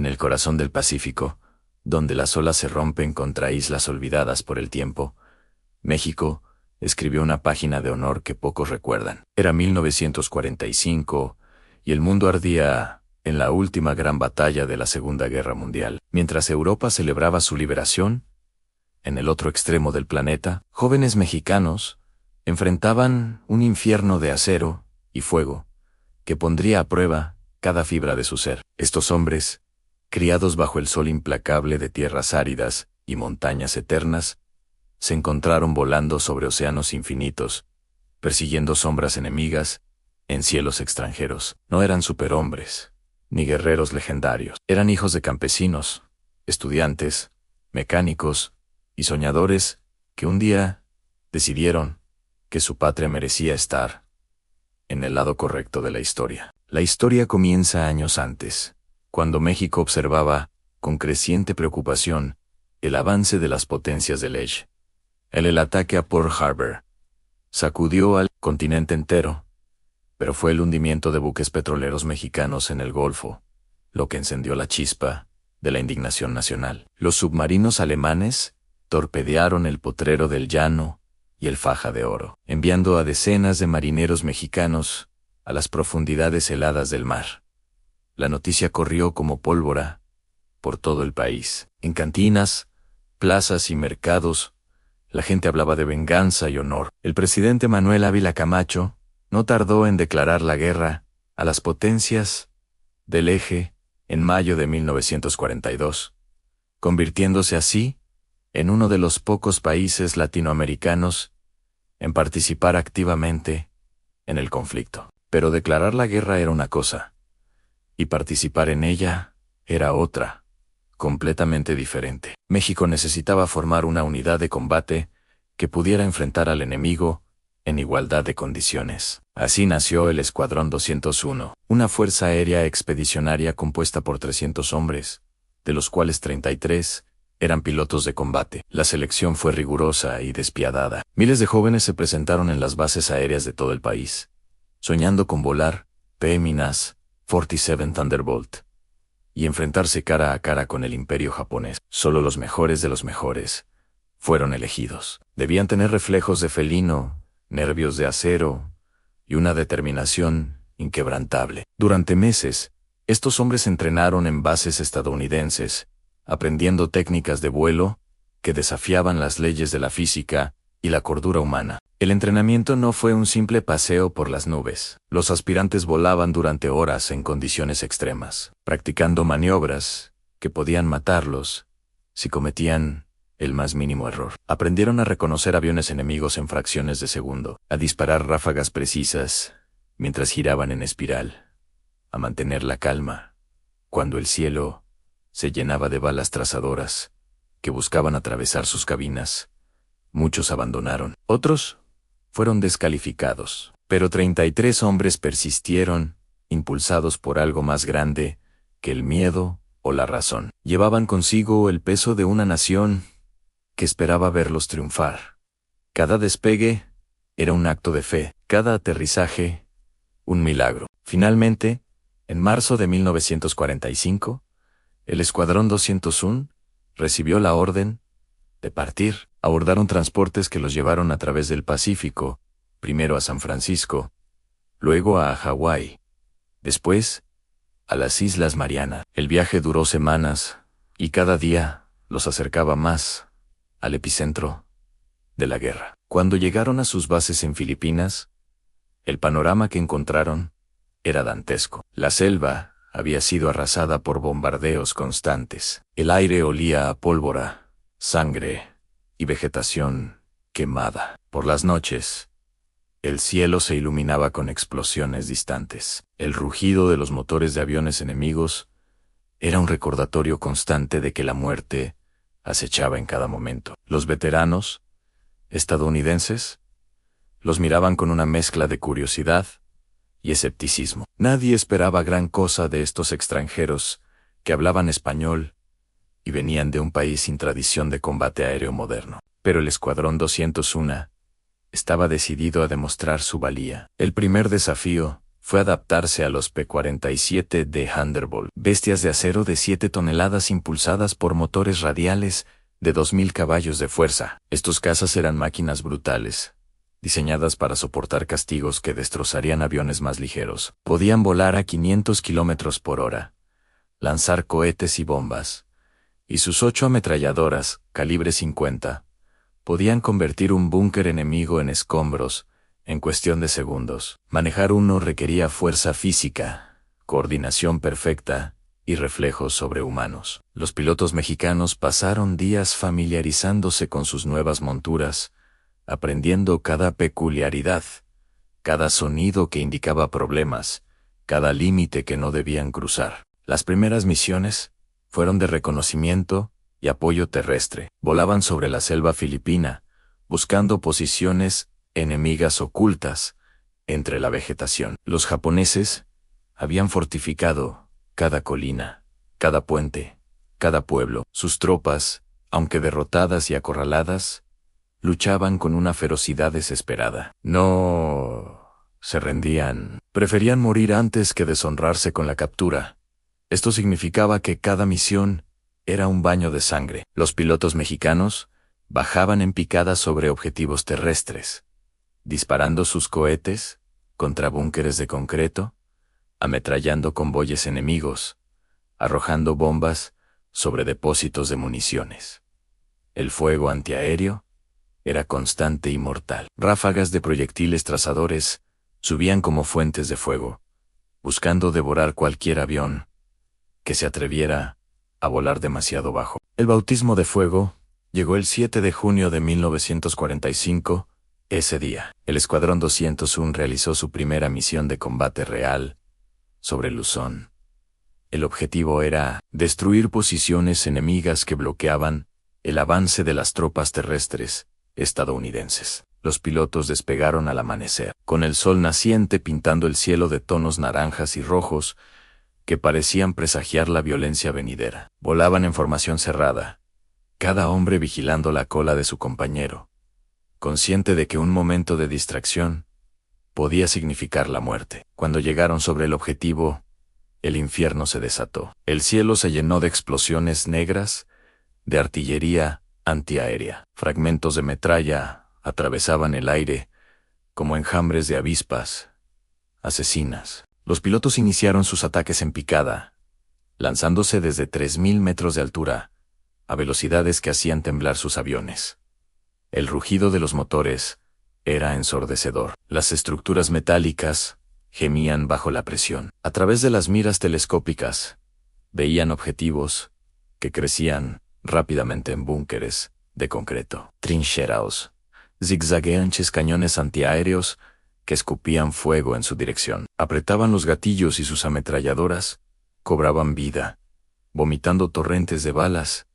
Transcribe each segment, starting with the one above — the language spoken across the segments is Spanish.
en el corazón del Pacífico, donde las olas se rompen contra islas olvidadas por el tiempo, México escribió una página de honor que pocos recuerdan. Era 1945 y el mundo ardía en la última gran batalla de la Segunda Guerra Mundial. Mientras Europa celebraba su liberación, en el otro extremo del planeta, jóvenes mexicanos enfrentaban un infierno de acero y fuego que pondría a prueba cada fibra de su ser. Estos hombres, criados bajo el sol implacable de tierras áridas y montañas eternas, se encontraron volando sobre océanos infinitos, persiguiendo sombras enemigas en cielos extranjeros. No eran superhombres, ni guerreros legendarios. Eran hijos de campesinos, estudiantes, mecánicos y soñadores que un día decidieron que su patria merecía estar en el lado correcto de la historia. La historia comienza años antes, cuando México observaba, con creciente preocupación, el avance de las potencias del Eje. El ataque a Pearl Harbor sacudió al continente entero, pero fue el hundimiento de buques petroleros mexicanos en el Golfo lo que encendió la chispa de la indignación nacional. Los submarinos alemanes torpedearon el Potrero del Llano y el Faja de Oro, enviando a decenas de marineros mexicanos a las profundidades heladas del mar. La noticia corrió como pólvora por todo el país. En cantinas, plazas y mercados, la gente hablaba de venganza y honor. El presidente Manuel Ávila Camacho no tardó en declarar la guerra a las potencias del Eje en mayo de 1942, convirtiéndose así en uno de los pocos países latinoamericanos en participar activamente en el conflicto. Pero declarar la guerra era una cosa, y participar en ella era otra, completamente diferente. México necesitaba formar una unidad de combate que pudiera enfrentar al enemigo en igualdad de condiciones. Así nació el Escuadrón 201, una fuerza aérea expedicionaria compuesta por 300 hombres, de los cuales 33 eran pilotos de combate. La selección fue rigurosa y despiadada. Miles de jóvenes se presentaron en las bases aéreas de todo el país, soñando con volar P-47 Thunderbolt y enfrentarse cara a cara con el imperio japonés. Solo los mejores de los mejores fueron elegidos. Debían tener reflejos de felino, nervios de acero y una determinación inquebrantable. Durante meses, estos hombres entrenaron en bases estadounidenses, aprendiendo técnicas de vuelo que desafiaban las leyes de la física y la cordura humana. El entrenamiento no fue un simple paseo por las nubes. Los aspirantes volaban durante horas en condiciones extremas, practicando maniobras que podían matarlos si cometían el más mínimo error. Aprendieron a reconocer aviones enemigos en fracciones de segundo, a disparar ráfagas precisas mientras giraban en espiral, a mantener la calma cuando el cielo se llenaba de balas trazadoras que buscaban atravesar sus cabinas. Muchos abandonaron. Otros fueron descalificados. Pero 33 hombres persistieron, impulsados por algo más grande que el miedo o la razón. Llevaban consigo el peso de una nación que esperaba verlos triunfar. Cada despegue era un acto de fe, cada aterrizaje un milagro. Finalmente, en marzo de 1945, el Escuadrón 201 recibió la orden de partir. Abordaron transportes que los llevaron a través del Pacífico, primero a San Francisco, luego a Hawái, después a las Islas Marianas. El viaje duró semanas y cada día los acercaba más al epicentro de la guerra. Cuando llegaron a sus bases en Filipinas, el panorama que encontraron era dantesco. La selva había sido arrasada por bombardeos constantes. El aire olía a pólvora, sangre y vegetación quemada. Por las noches, el cielo se iluminaba con explosiones distantes. El rugido de los motores de aviones enemigos era un recordatorio constante de que la muerte acechaba en cada momento. Los veteranos estadounidenses los miraban con una mezcla de curiosidad y escepticismo. Nadie esperaba gran cosa de estos extranjeros que hablaban español y venían de un país sin tradición de combate aéreo moderno. Pero el Escuadrón 201 estaba decidido a demostrar su valía. El primer desafío fue adaptarse a los P-47 de Thunderbolt, bestias de acero de 7 toneladas impulsadas por motores radiales de 2000 caballos de fuerza. Estos cazas eran máquinas brutales, diseñadas para soportar castigos que destrozarían aviones más ligeros. Podían volar a 500 kilómetros por hora, lanzar cohetes y bombas, y sus 8 ametralladoras, calibre 50, podían convertir un búnker enemigo en escombros en cuestión de segundos. Manejar uno requería fuerza física, coordinación perfecta y reflejos sobrehumanos. Los pilotos mexicanos pasaron días familiarizándose con sus nuevas monturas, aprendiendo cada peculiaridad, cada sonido que indicaba problemas, cada límite que no debían cruzar. Las primeras misiones fueron de reconocimiento y apoyo terrestre. Volaban sobre la selva filipina, buscando posiciones enemigas ocultas entre la vegetación. Los japoneses habían fortificado cada colina, cada puente, cada pueblo. Sus tropas, aunque derrotadas y acorraladas, luchaban con una ferocidad desesperada. No se rendían. Preferían morir antes que deshonrarse con la captura. Esto significaba que cada misión era un baño de sangre. Los pilotos mexicanos bajaban en picada sobre objetivos terrestres, disparando sus cohetes contra búnkeres de concreto, ametrallando convoyes enemigos, arrojando bombas sobre depósitos de municiones. El fuego antiaéreo era constante y mortal. Ráfagas de proyectiles trazadores subían como fuentes de fuego, buscando devorar cualquier avión que se atreviera a volar demasiado bajo. El bautismo de fuego llegó el 7 de junio de 1945. Ese día, el Escuadrón 201 realizó su primera misión de combate real sobre Luzón. El objetivo era destruir posiciones enemigas que bloqueaban el avance de las tropas terrestres estadounidenses. Los pilotos despegaron al amanecer, con el sol naciente pintando el cielo de tonos naranjas y rojos que parecían presagiar la violencia venidera. Volaban en formación cerrada, cada hombre vigilando la cola de su compañero, consciente de que un momento de distracción podía significar la muerte. Cuando llegaron sobre el objetivo, el infierno se desató. El cielo se llenó de explosiones negras, de artillería antiaérea. Fragmentos de metralla atravesaban el aire como enjambres de avispas asesinas. Los pilotos iniciaron sus ataques en picada, lanzándose desde 3000 metros de altura, a velocidades que hacían temblar sus aviones. El rugido de los motores era ensordecedor. Las estructuras metálicas gemían bajo la presión. A través de las miras telescópicas, veían objetivos que crecían rápidamente en búnkeres de concreto. Trincheras, zigzagueantes cañones antiaéreos que escupían fuego en su dirección. Apretaban los gatillos y sus ametralladoras cobraban vida, vomitando torrentes de balas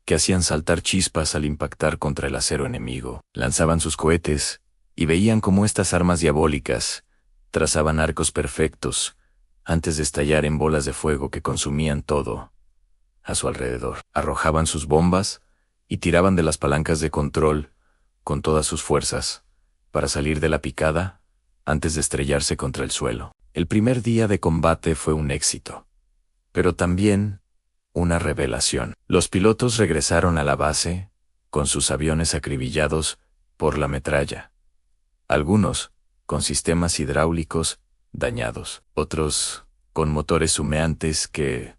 que hacían saltar chispas al impactar contra el acero enemigo. Lanzaban sus cohetes y veían cómo estas armas diabólicas trazaban arcos perfectos antes de estallar en bolas de fuego que consumían todo a su alrededor. Arrojaban sus bombas y tiraban de las palancas de control con todas sus fuerzas para salir de la picada antes de estrellarse contra el suelo. El primer día de combate fue un éxito, pero también una revelación. Los pilotos regresaron a la base con sus aviones acribillados por la metralla. Algunos con sistemas hidráulicos dañados, otros con motores humeantes que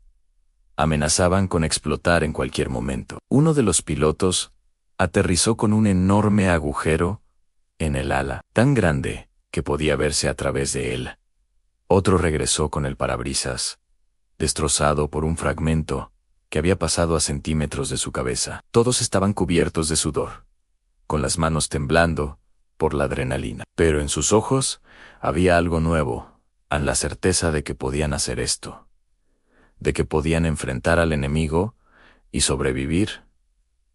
amenazaban con explotar en cualquier momento. Uno de los pilotos aterrizó con un enorme agujero en el ala, tan grande que podía verse a través de él. Otro regresó con el parabrisas destrozado por un fragmento que había pasado a centímetros de su cabeza. Todos estaban cubiertos de sudor, con las manos temblando por la adrenalina. Pero en sus ojos había algo nuevo, la certeza de que podían hacer esto, de que podían enfrentar al enemigo y sobrevivir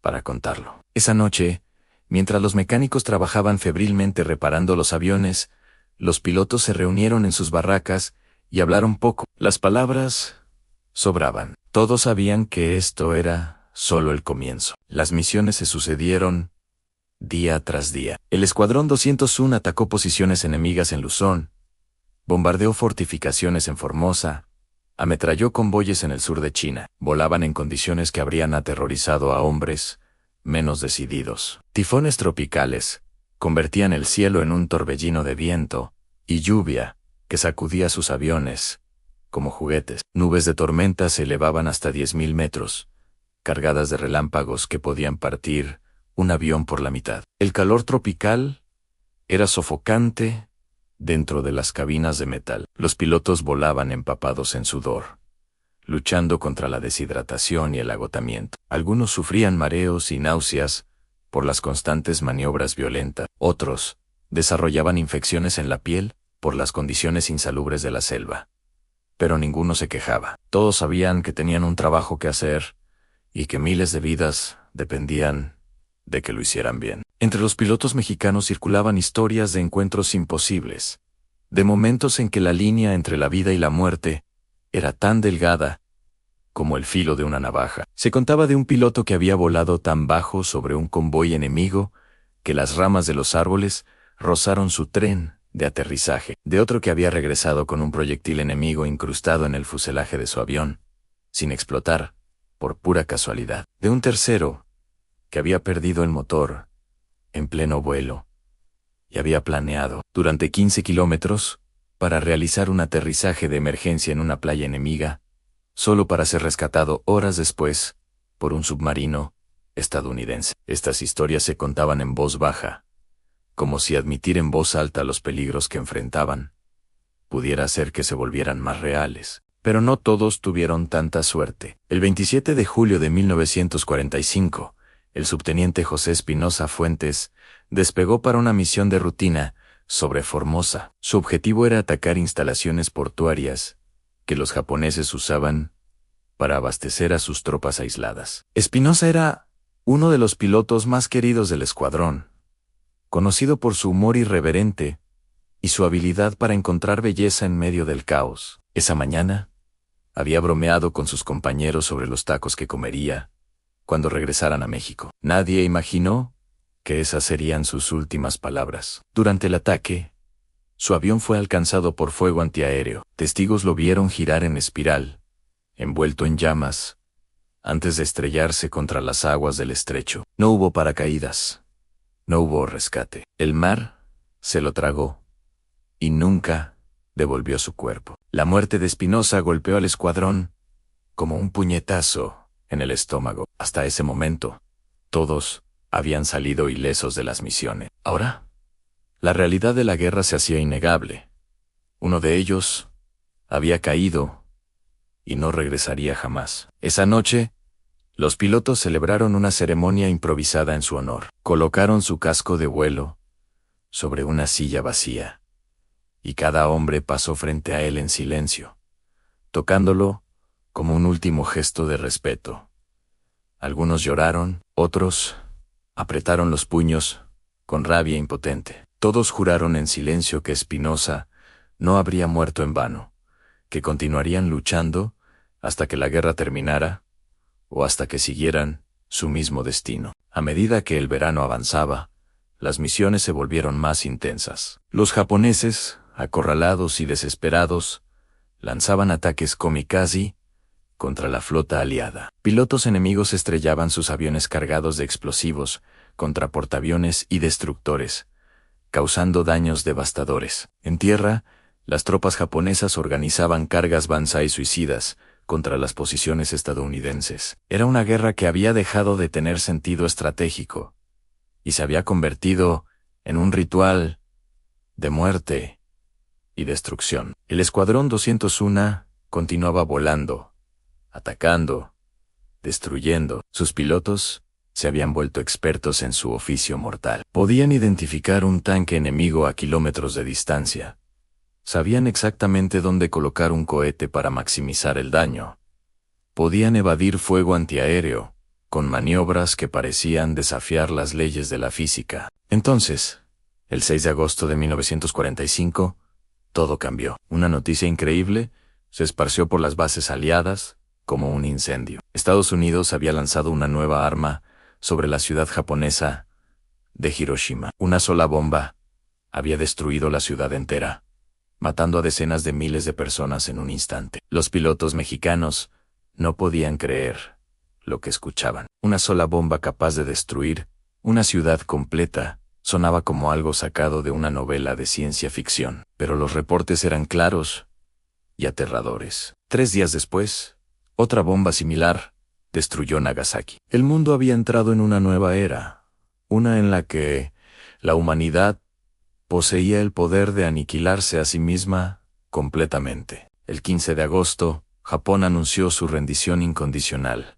para contarlo. Esa noche, mientras los mecánicos trabajaban febrilmente reparando los aviones, los pilotos se reunieron en sus barracas y hablaron poco. Las palabras sobraban. Todos sabían que esto era solo el comienzo. Las misiones se sucedieron día tras día. El Escuadrón 201 atacó posiciones enemigas en Luzón, Bombardeó fortificaciones en Formosa, ametralló convoyes en el sur de China. Volaban en condiciones que habrían aterrorizado a hombres menos decididos. Tifones tropicales convertían el cielo en un torbellino de viento y lluvia que sacudía sus aviones como juguetes. Nubes de tormenta se elevaban hasta 10.000 metros, cargadas de relámpagos que podían partir un avión por la mitad. El calor tropical era sofocante dentro de las cabinas de metal. Los pilotos volaban empapados en sudor, luchando contra la deshidratación y el agotamiento. Algunos sufrían mareos y náuseas por las constantes maniobras violentas. Otros desarrollaban infecciones en la piel por las condiciones insalubres de la selva. Pero ninguno se quejaba. Todos sabían que tenían un trabajo que hacer y que miles de vidas dependían de que lo hicieran bien. Entre los pilotos mexicanos circulaban historias de encuentros imposibles, de momentos en que la línea entre la vida y la muerte era tan delgada como el filo de una navaja. Se contaba de un piloto que había volado tan bajo sobre un convoy enemigo que las ramas de los árboles rozaron su tren de aterrizaje, de otro que había regresado con un proyectil enemigo incrustado en el fuselaje de su avión, sin explotar, por pura casualidad, de un tercero que había perdido el motor en pleno vuelo y había planeado durante 15 kilómetros para realizar un aterrizaje de emergencia en una playa enemiga, solo para ser rescatado horas después por un submarino estadounidense. Estas historias se contaban en voz baja, como si admitir en voz alta los peligros que enfrentaban pudiera hacer que se volvieran más reales. Pero no todos tuvieron tanta suerte. El 27 de julio de 1945, el subteniente José Espinosa Fuentes despegó para una misión de rutina sobre Formosa. Su objetivo era atacar instalaciones portuarias que los japoneses usaban para abastecer a sus tropas aisladas. Espinosa era uno de los pilotos más queridos del escuadrón, conocido por su humor irreverente y su habilidad para encontrar belleza en medio del caos. Esa mañana, había bromeado con sus compañeros sobre los tacos que comería cuando regresaran a México. Nadie imaginó que esas serían sus últimas palabras. Durante el ataque, su avión fue alcanzado por fuego antiaéreo. Testigos lo vieron girar en espiral, envuelto en llamas, antes de estrellarse contra las aguas del estrecho. No hubo paracaídas. No hubo rescate. El mar se lo tragó y nunca devolvió su cuerpo. La muerte de Espinosa golpeó al escuadrón como un puñetazo en el estómago. Hasta ese momento, todos habían salido ilesos de las misiones. Ahora, la realidad de la guerra se hacía innegable. Uno de ellos había caído y no regresaría jamás. Esa noche, los pilotos celebraron una ceremonia improvisada en su honor. Colocaron su casco de vuelo sobre una silla vacía, y cada hombre pasó frente a él en silencio, tocándolo como un último gesto de respeto. Algunos lloraron, otros apretaron los puños con rabia impotente. Todos juraron en silencio que Espinosa no habría muerto en vano, que continuarían luchando hasta que la guerra terminara o hasta que siguieran su mismo destino. A medida que el verano avanzaba, las misiones se volvieron más intensas. Los japoneses, acorralados y desesperados, lanzaban ataques kamikaze contra la flota aliada. Pilotos enemigos estrellaban sus aviones cargados de explosivos contra portaaviones y destructores, causando daños devastadores. En tierra, las tropas japonesas organizaban cargas banzai suicidas contra las posiciones estadounidenses. Era una guerra que había dejado de tener sentido estratégico y se había convertido en un ritual de muerte y destrucción. El Escuadrón 201 continuaba volando, atacando, destruyendo. Sus pilotos se habían vuelto expertos en su oficio mortal. Podían identificar un tanque enemigo a kilómetros de distancia. Sabían exactamente dónde colocar un cohete para maximizar el daño. Podían evadir fuego antiaéreo, con maniobras que parecían desafiar las leyes de la física. Entonces, el 6 de agosto de 1945, todo cambió. Una noticia increíble se esparció por las bases aliadas como un incendio. Estados Unidos había lanzado una nueva arma sobre la ciudad japonesa de Hiroshima. Una sola bomba había destruido la ciudad entera. matando a decenas de miles de personas en un instante. Los pilotos mexicanos no podían creer lo que escuchaban. Una sola bomba capaz de destruir una ciudad completa sonaba como algo sacado de una novela de ciencia ficción. Pero los reportes eran claros y aterradores. 3 días después, otra bomba similar destruyó Nagasaki. El mundo había entrado en una nueva era, una en la que la humanidad poseía el poder de aniquilarse a sí misma completamente. El 15 de agosto, Japón anunció su rendición incondicional.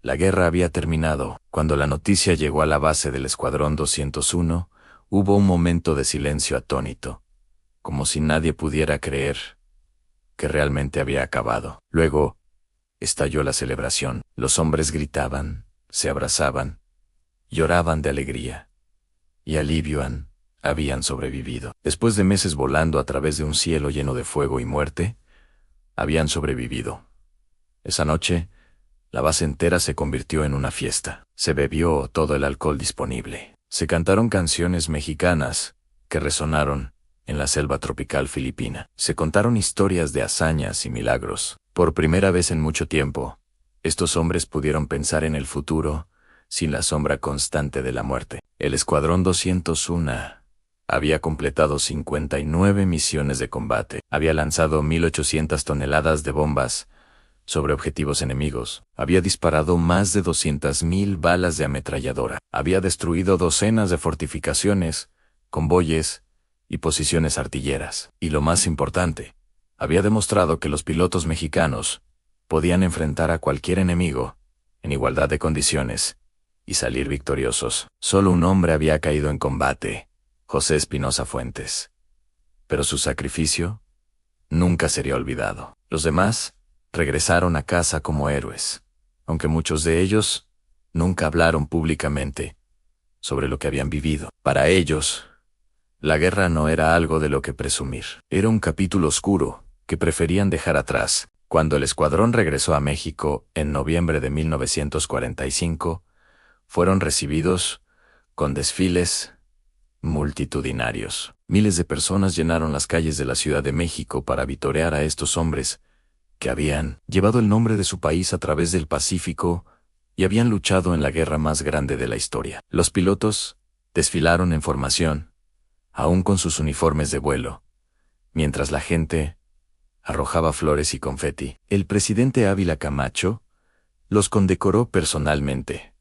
La guerra había terminado. Cuando la noticia llegó a la base del Escuadrón 201, hubo un momento de silencio atónito, como si nadie pudiera creer que realmente había acabado. Luego, estalló la celebración. Los hombres gritaban, se abrazaban, lloraban de alegría y alivio. Habían sobrevivido. Después de meses volando a través de un cielo lleno de fuego y muerte, habían sobrevivido. Esa noche, la base entera se convirtió en una fiesta. Se bebió todo el alcohol disponible. Se cantaron canciones mexicanas que resonaron en la selva tropical filipina. Se contaron historias de hazañas y milagros. Por primera vez en mucho tiempo, estos hombres pudieron pensar en el futuro sin la sombra constante de la muerte. El Escuadrón 201 había completado 59 misiones de combate. Había lanzado 1.800 toneladas de bombas sobre objetivos enemigos. Había disparado más de 200.000 balas de ametralladora. Había destruido docenas de fortificaciones, convoyes y posiciones artilleras. Y lo más importante, había demostrado que los pilotos mexicanos podían enfrentar a cualquier enemigo en igualdad de condiciones y salir victoriosos. Solo un hombre había caído en combate: José Espinosa Fuentes. Pero su sacrificio nunca sería olvidado. Los demás regresaron a casa como héroes, aunque muchos de ellos nunca hablaron públicamente sobre lo que habían vivido. Para ellos, la guerra no era algo de lo que presumir. Era un capítulo oscuro que preferían dejar atrás. Cuando el escuadrón regresó a México en noviembre de 1945, fueron recibidos con desfiles multitudinarios. Miles de personas llenaron las calles de la Ciudad de México para vitorear a estos hombres que habían llevado el nombre de su país a través del Pacífico y habían luchado en la guerra más grande de la historia. Los pilotos desfilaron en formación, aún con sus uniformes de vuelo, mientras la gente arrojaba flores y confeti. El presidente Ávila Camacho los condecoró personalmente,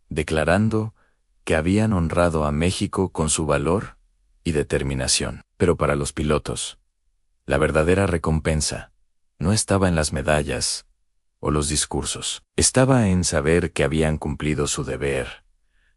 declarando que habían honrado a México con su valor y determinación. Pero para los pilotos, la verdadera recompensa no estaba en las medallas o los discursos. Estaba en saber que habían cumplido su deber,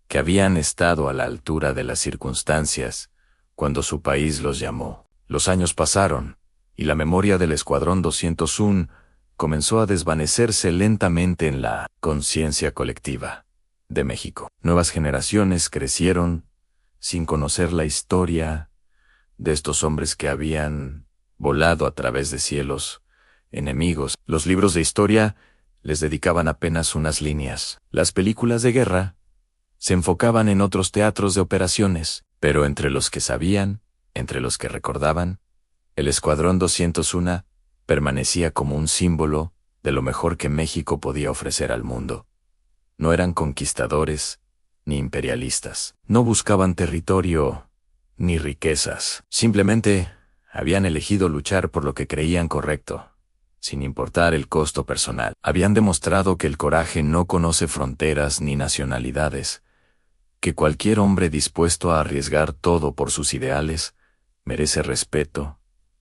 que habían estado a la altura de las circunstancias cuando su país los llamó. Los años pasaron, y la memoria del Escuadrón 201 comenzó a desvanecerse lentamente en la conciencia colectiva de México. Nuevas generaciones crecieron sin conocer la historia de estos hombres que habían volado a través de cielos enemigos. Los libros de historia les dedicaban apenas unas líneas. Las películas de guerra se enfocaban en otros teatros de operaciones, pero entre los que sabían, entre los que recordaban, el Escuadrón 201 permanecía como un símbolo de lo mejor que México podía ofrecer al mundo. No eran conquistadores ni imperialistas. No buscaban territorio ni riquezas. Simplemente habían elegido luchar por lo que creían correcto, sin importar el costo personal. Habían demostrado que el coraje no conoce fronteras ni nacionalidades, que cualquier hombre dispuesto a arriesgar todo por sus ideales merece respeto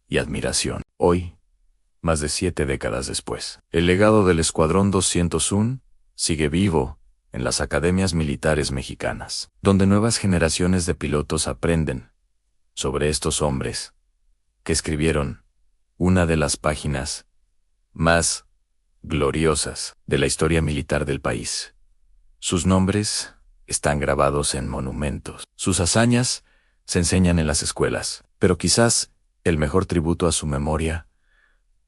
y admiración. Hoy, más de 7 décadas después, el legado del Escuadrón 201 sigue vivo en las academias militares mexicanas, donde nuevas generaciones de pilotos aprenden sobre estos hombres que escribieron una de las páginas más gloriosas de la historia militar del país. Sus nombres están grabados en monumentos. Sus hazañas se enseñan en las escuelas, pero quizás el mejor tributo a su memoria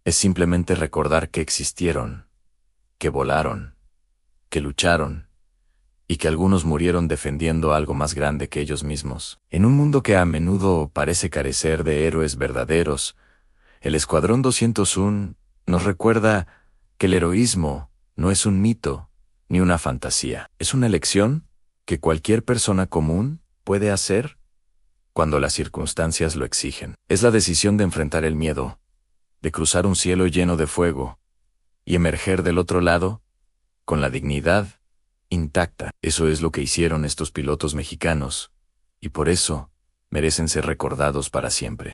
es simplemente recordar que existieron, que volaron, que lucharon y que algunos murieron defendiendo algo más grande que ellos mismos. En un mundo que a menudo parece carecer de héroes verdaderos, el Escuadrón 201 nos recuerda que el heroísmo no es un mito ni una fantasía. Es una elección que cualquier persona común puede hacer cuando las circunstancias lo exigen. Es la decisión de enfrentar el miedo, de cruzar un cielo lleno de fuego y emerger del otro lado con la dignidad intacta. Eso es lo que hicieron estos pilotos mexicanos, y por eso merecen ser recordados para siempre.